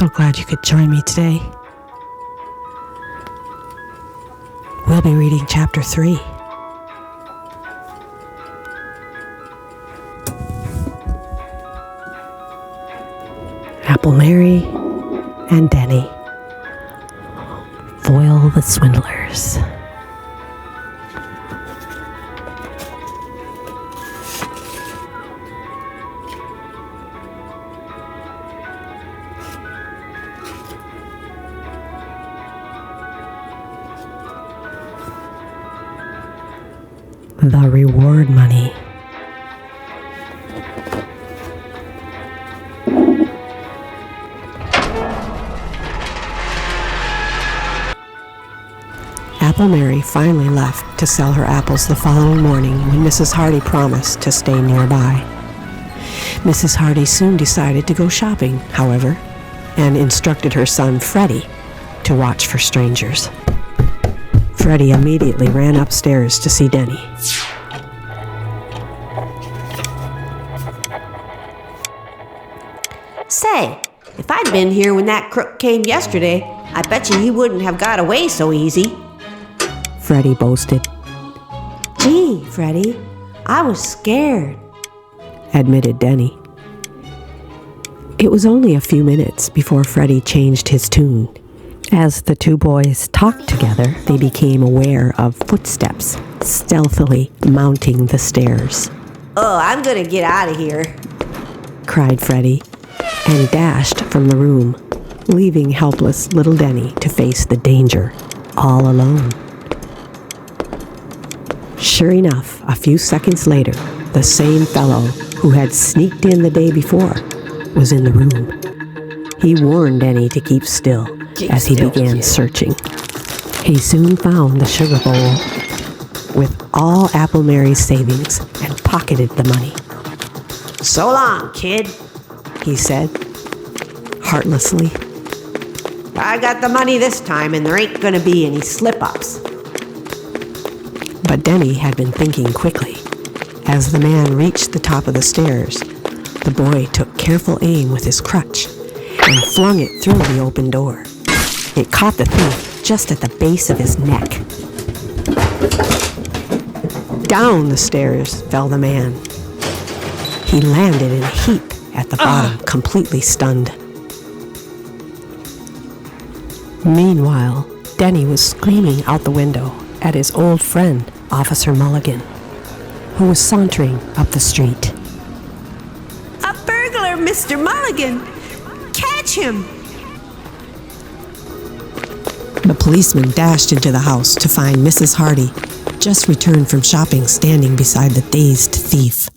so glad you could join me today. We'll be reading Chapter 3. Apple Mary and Dennie foil the swindlers. The reward money. Apple Mary finally left to sell her apples the following morning when Mrs. Hardy promised to stay nearby. Mrs. Hardy soon decided to go shopping, however, and instructed her son Freddie to watch for strangers. Freddie immediately ran upstairs to see Dennie. Say, if I'd been here when that crook came yesterday, I bet you he wouldn't have got away so easy. Freddie boasted. Gee, Freddie, I was scared, admitted Dennie. It was only a few minutes before Freddie changed his tune. As the two boys talked together, they became aware of footsteps stealthily mounting the stairs. Oh, I'm gonna get out of here, cried Freddie, and dashed from the room, leaving helpless little Dennie to face the danger all alone. Sure enough, a few seconds later, the same fellow who had sneaked in the day before was in the room. He warned Dennie to keep still as he began searching. He soon found the sugar bowl with all Apple Mary's savings and pocketed the money. So long, kid, he said, heartlessly. I got the money this time and there ain't gonna be any slip-ups. But Dennie had been thinking quickly. As the man reached the top of the stairs, the boy took careful aim with his crutch and flung it through the open door. It caught the thief just at the base of his neck. Down the stairs fell the man. He landed in a heap at the bottom, completely stunned. Meanwhile, Dennie was screaming out the window at his old friend, Officer Mulligan, who was sauntering up the street. A burglar, Mr. Mulligan! Catch him! The policeman dashed into the house to find Mrs. Hardy, just returned from shopping, standing beside the dazed thief.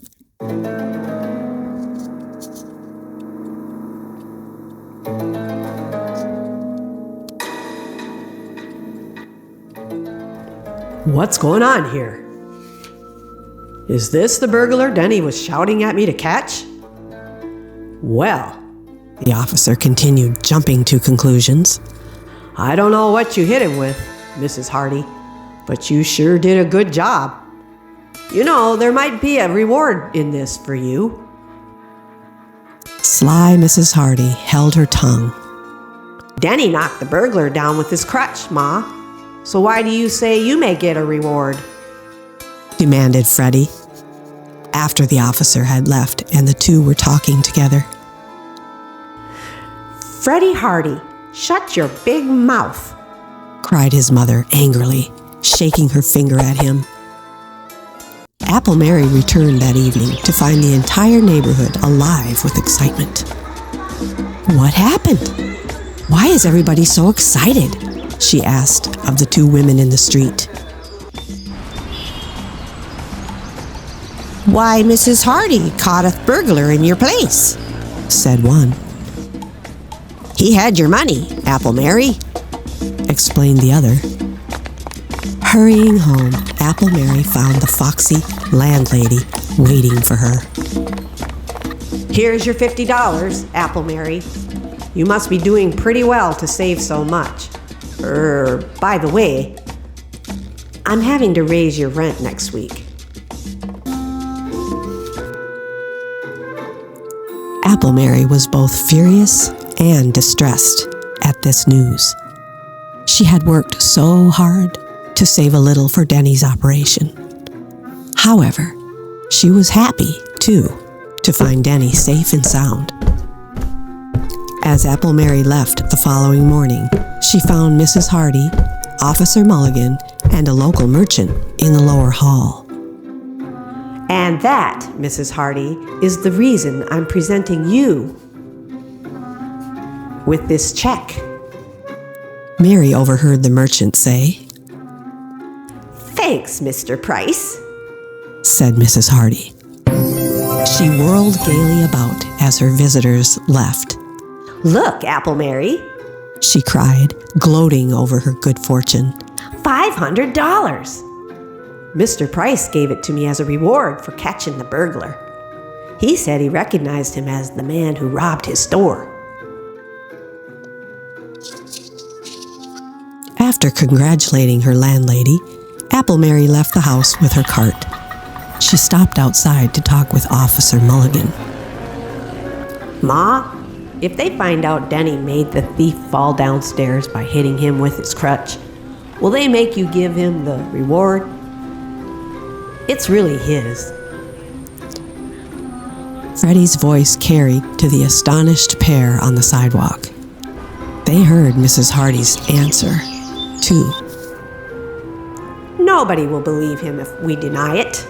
What's going on here? Is this the burglar Dennie was shouting at me to catch? Well, the officer continued, jumping to conclusions. I don't know what you hit him with, Mrs. Hardy, but you sure did a good job. You know, there might be a reward in this for you. Sly Mrs. Hardy held her tongue. Dennie knocked the burglar down with his crutch, Ma. So why do you say you may get a reward? Demanded Freddie, after the officer had left and the two were talking together. Freddie Hardy, shut your big mouth, cried his mother angrily, shaking her finger at him. Apple Mary returned that evening to find the entire neighborhood alive with excitement. What happened? Why is everybody so excited? She asked of the two women in the street. Why, Mrs. Hardy caught a burglar in your place, said one. He had your money, Apple Mary, explained the other. Hurrying home, Apple Mary found the foxy landlady waiting for her. Here's your $50, Apple Mary. You must be doing pretty well to save so much. By the way, I'm having to raise your rent next week. Apple Mary was both furious and distressed at this news. She had worked so hard to save a little for Dennie's operation. However, she was happy, too, to find Dennie safe and sound. As Apple Mary left the following morning, she found Mrs. Hardy, Officer Mulligan, and a local merchant in the lower hall. And that, Mrs. Hardy, is the reason I'm presenting you with this check. Mary overheard the merchant say, Thanks, Mr. Price, said Mrs. Hardy. She whirled gaily about as her visitors left. Look, Apple Mary, she cried, gloating over her good fortune. $500. Mr. Price gave it to me as a reward for catching the burglar. He said he recognized him as the man who robbed his store. After congratulating her landlady, Apple Mary left the house with her cart. She stopped outside to talk with Officer Mulligan. Ma, if they find out Dennie made the thief fall downstairs by hitting him with his crutch, will they make you give him the reward? It's really his. Freddie's voice carried to the astonished pair on the sidewalk. They heard Mrs. Hardy's answer, too. Nobody will believe him if we deny it.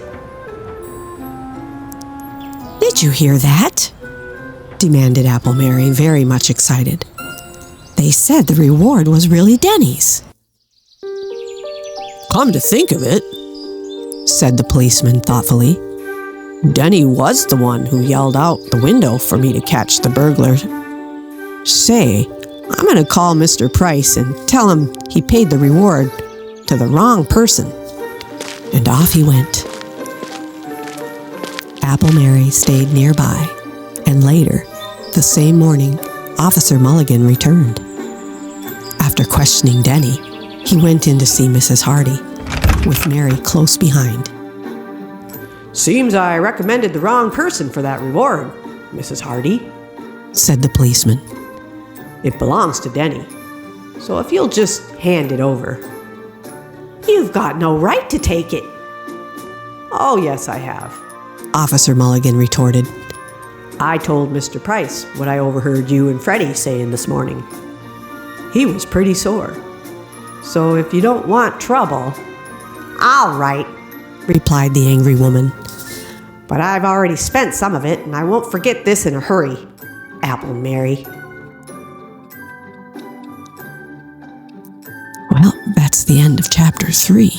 Did you hear that? Demanded Apple Mary, very much excited. They said the reward was really Dennie's. Come to think of it, said the policeman thoughtfully, Dennie was the one who yelled out the window for me to catch the burglar. Say, I'm going to call Mr. Price and tell him he paid the reward to the wrong person. And off he went. Apple Mary stayed nearby, and later, the same morning, Officer Mulligan returned. After questioning Dennie, he went in to see Mrs. Hardy, with Mary close behind. Seems I recommended the wrong person for that reward, Mrs. Hardy, said the policeman. It belongs to Dennie, so if you'll just hand it over. You've got no right to take it. Oh, yes, I have. Officer Mulligan retorted. I told Mr. Price what I overheard you and Freddie saying this morning. He was pretty sore. So if you don't want trouble, all right, replied the angry woman. But I've already spent some of it, and I won't forget this in a hurry, Apple Mary. Well, that's the end of Chapter 3.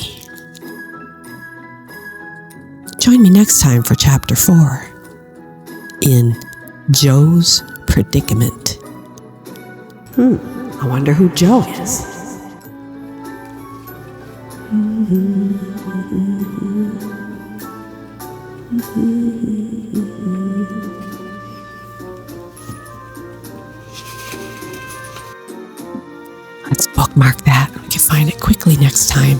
Join me next time for Chapter 4 in Joe's Predicament. I wonder who Joe is. Let's bookmark that. We can find it quickly next time.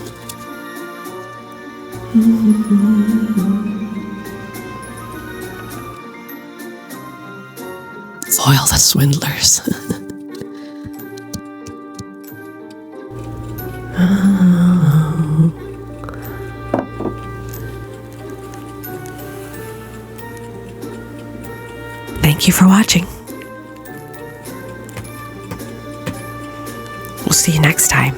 Foil the swindlers. Thank you for watching. We'll see you next time.